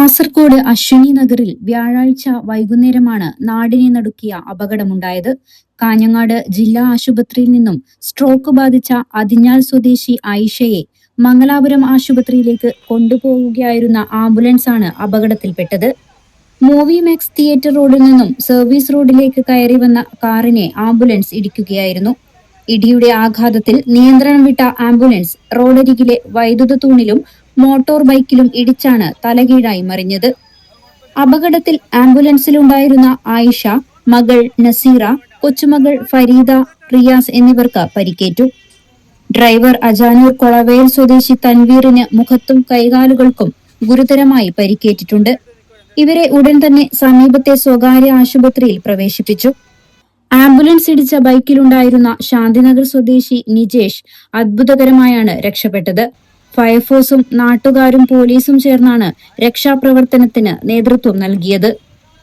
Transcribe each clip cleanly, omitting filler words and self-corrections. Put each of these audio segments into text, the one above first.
കാസർഗോഡ് അശ്വിനി നഗറിൽ വ്യാഴാഴ്ച വൈകുന്നേരമാണ് നാടിനെ നടുക്കിയ അപകടമുണ്ടായത്. കാഞ്ഞങ്ങാട് ജില്ലാ ആശുപത്രിയിൽ നിന്നും സ്ട്രോക്ക് ബാധിച്ച അതിഞ്ഞാൽ സ്വദേശി ആയിഷയെ മംഗലാപുരം ആശുപത്രിയിലേക്ക് കൊണ്ടുപോവുകയായിരുന്ന ആംബുലൻസാണ് അപകടത്തിൽപ്പെട്ടത്. മൂവി മാക്സ് തിയേറ്റർ റോഡിൽ നിന്നും സർവീസ് റോഡിലേക്ക് കയറി വന്ന കാറിനെ ആംബുലൻസ് ഇടിക്കുകയായിരുന്നു. ഇടിയുടെ ആഘാതത്തിൽ നിയന്ത്രണം വിട്ട ആംബുലൻസ് റോഡരികിലെ വൈദ്യുത തൂണിലും മോട്ടോർ ബൈക്കിലും ഇടിച്ചാണ് തലകീഴായി മറിഞ്ഞത്. അപകടത്തിൽ ആംബുലൻസിലുണ്ടായിരുന്ന ആയിഷ, മകൾ നസീറ, കൊച്ചുമകൾ ഫരീദ, റിയാസ് എന്നിവർക്ക് പരിക്കേറ്റു. ഡ്രൈവർ അജാനൂർ കൊളവേൽ സ്വദേശി തൻവീറിന് മുഖത്തും കൈകാലുകൾക്കും ഗുരുതരമായി പരിക്കേറ്റിട്ടുണ്ട്. ഇവരെ ഉടൻ തന്നെ സമീപത്തെ സ്വകാര്യ ആശുപത്രിയിൽ പ്രവേശിപ്പിച്ചു. ആംബുലൻസ് ഇടിച്ച ബൈക്കിലുണ്ടായിരുന്ന ശാന്തിനഗർ സ്വദേശി നിജേഷ് അത്ഭുതകരമായാണ് രക്ഷപ്പെട്ടത്. ഫയർഫോഴ്സും നാട്ടുകാരും പോലീസും ചേർന്നാണ് രക്ഷാപ്രവർത്തനത്തിന് നേതൃത്വം നൽകിയത്.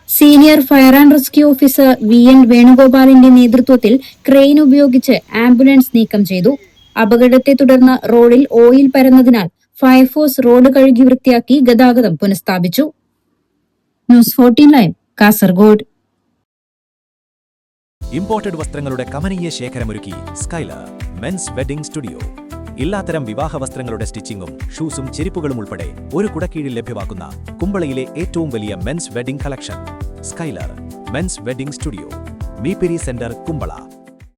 Senior fire and rescue officer VN വേണുഗോപാലിന്റെ നേതൃത്വത്തിൽ ക്രെയിൻ ഉപയോഗിച്ച് ആംബുലൻസ് നീക്കം ചെയ്തു. അപകടത്തെ തുടർന്ന് റോഡിൽ ഓയിൽ പരന്നതിനാൽ ഫയർഫോഴ്സ് റോഡ് കഴുകി വൃത്തിയാക്കി ഗതാഗതം പുനഃസ്ഥാപിച്ചു. News 14 live, Kasaragod. ഇമ്പോർട്ടഡ് വസ്ത്രങ്ങളുടെ കമനീയ ശേഖരമൊരുക്കി സ്കൈലർ മെൻസ് വെഡിംഗ് സ്റ്റുഡിയോ. എല്ലാത്തരം വിവാഹ വസ്ത്രങ്ങളുടെ സ്റ്റിച്ചിങ്ങും ഷൂസും ചെരിപ്പുകളും ഉൾപ്പെടെ ഒരു കുടക്കീഴിൽ ലഭ്യമാക്കുന്ന കുമ്പളയിലെ ഏറ്റവും വലിയ men's wedding collection Skyler men's wedding studio, Meepiri center, Kumbla.